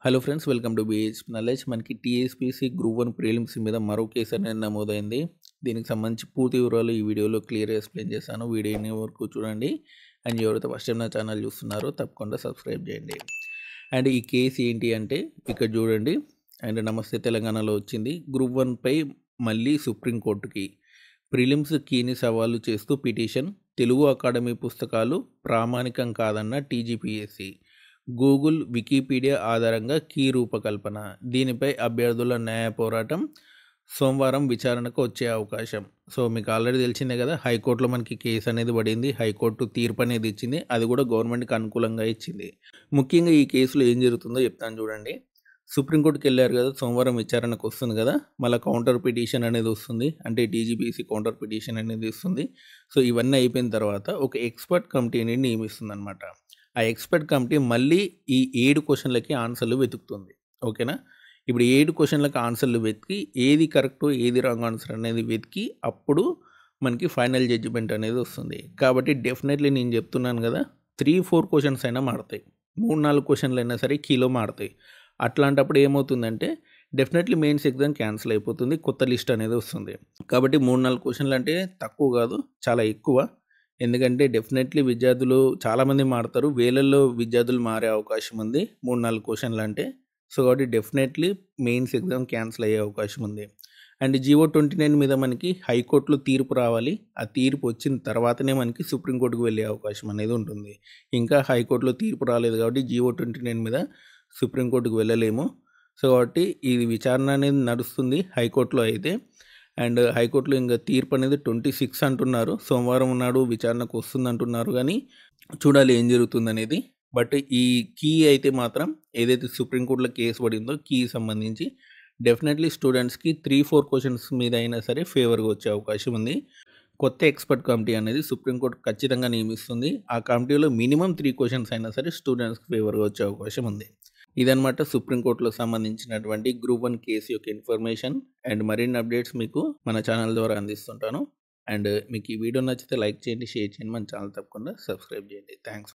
Hello friends, welcome to BH knowledge. మనకి TSPSC group 1 prelims మీద మరో కేసు అనేది నమోదైంది. దీనికి సంబంధించి పూర్తి వివరాలు ఈ వీడియోలో క్లియర్గా ఎక్స్ప్లెయిన్ చేశాను. వీడియోని వరకు చూడండి. అండ్ ఎవరైతే ఫస్ట్ టైం నా ఛానల్ చూస్తున్నారో తప్పకుండా సబ్స్క్రైబ్ చేయండి. అండ్ ఈ కేసు ఏంటి అంటే ఇక్కడ చూడండి. అండ్ నమస్తే తెలంగాణలో వచ్చింది. గ్రూప్ 1 పై మళ్ళీ సుప్రీంకోర్టుకి ప్రిలిమ్స్ కీని సవాలు చేస్తూ పిటిషన్. తెలుగు అకాడమీ పుస్తకాలు ప్రామాణికం కాదన్న టీజీపీఎస్సీ. గూగుల్, వికీపీడియా ఆధారంగా కీ రూపకల్పన. దీనిపై అభ్యర్థుల న్యాయ పోరాటం సోమవారం విచారణకు వచ్చే అవకాశం. సో మీకు ఆల్రెడీ తెలిసిందే కదా, హైకోర్టులో మనకి కేసు అనేది పడింది. హైకోర్టు తీర్పు అనేది ఇచ్చింది. అది కూడా గవర్నమెంట్కి అనుకూలంగా ఇచ్చింది. ముఖ్యంగా ఈ కేసులో ఏం జరుగుతుందో చెప్తాను చూడండి. సుప్రీంకోర్టుకి వెళ్ళారు కదా, సోమవారం విచారణకు వస్తుంది కదా, మళ్ళీ కౌంటర్ పిటిషన్ అనేది వస్తుంది. అంటే టీజీపీసీ కౌంటర్ పిటిషన్ అనేది ఇస్తుంది. సో ఇవన్నీ అయిపోయిన తర్వాత ఒక ఎక్స్పర్ట్ కమిటీని నియమిస్తుంది అనమాట. ఆ ఎక్స్పర్ట్ కమిటీ మళ్ళీ ఈ 7 క్వశ్చన్లకి ఆన్సర్లు వెతుకుతుంది. ఓకేనా? ఇప్పుడు 7 క్వశ్చన్లకు ఆన్సర్లు వెతికి ఏది కరెక్టో ఏది రాంగ్ ఆన్సర్ అనేది వెతికి అప్పుడు మనకి ఫైనల్ జడ్జిమెంట్ అనేది వస్తుంది. కాబట్టి డెఫినెట్లీ నేను చెప్తున్నాను కదా, 3-4 క్వశ్చన్స్ అయినా మాడతాయి. 3-4 క్వశ్చన్లు అయినా సరే కీలో మాడతాయి. అట్లాంటప్పుడు ఏమవుతుందంటే డెఫినెట్లీ మెయిన్స్ ఎగ్జామ్ క్యాన్సిల్ అయిపోతుంది. కొత్త లిస్ట్ అనేది వస్తుంది. కాబట్టి 3-4 క్వశ్చన్లు అంటే తక్కువ కాదు, చాలా ఎక్కువ. ఎందుకంటే డెఫినెట్లీ విద్యార్థులు చాలామంది మారుతారు. వేలల్లో విద్యార్థులు మారే అవకాశం ఉంది 3-4 క్వశ్చన్లు అంటే. సో కాబట్టి డెఫినెట్లీ మెయిన్స్ ఎగ్జామ్ క్యాన్సిల్ అయ్యే అవకాశం ఉంది. అండ్ GO-29 మీద మనకి హైకోర్టులో తీర్పు రావాలి. ఆ తీర్పు వచ్చిన తర్వాతనే మనకి సుప్రీంకోర్టుకు వెళ్ళే అవకాశం అనేది ఉంటుంది. ఇంకా హైకోర్టులో తీర్పు రాలేదు కాబట్టి GO-29 మీద సుప్రీంకోర్టుకు వెళ్ళలేము. సో కాబట్టి ఇది విచారణ అనేది నడుస్తుంది హైకోర్టులో అయితే. అండ్ హైకోర్టులో ఇంకా తీర్పు అనేది 26 అంటున్నారు. సోమవారం నాడు విచారణకు వస్తుంది అంటున్నారు. కానీ చూడాలి ఏం జరుగుతుంది అనేది. బట్ ఈ కీ అయితే మాత్రం ఏదైతే సుప్రీంకోర్టులో కేసు పడిందో కీ సంబంధించి డెఫినెట్లీ స్టూడెంట్స్కి 3-4 క్వశ్చన్స్ మీద అయినా సరే ఫేవర్గా వచ్చే అవకాశం ఉంది. కొత్త ఎక్స్పర్ట్ కమిటీ అనేది సుప్రీంకోర్టు ఖచ్చితంగా నియమిస్తుంది. ఆ కమిటీలో మినిమం 3 క్వశ్చన్స్ అయినా సరే స్టూడెంట్స్కి ఫేవర్గా వచ్చే అవకాశం ఉంది. ఇదనమాట సుప్రీంకోర్టులో సంబంధించినటువంటి గ్రూప్ 1 కేసు యొక్క ఇన్ఫర్మేషన్. అండ్ మరిన్ని అప్డేట్స్ మీకు మన ఛానల్ ద్వారా అందిస్తుంటాను. అండ్ మీకు ఈ వీడియో నచ్చితే లైక్ చేయండి, షేర్ చేయండి, మన ఛానల్ తప్పకుండా సబ్స్క్రైబ్ చేయండి. థ్యాంక్స్.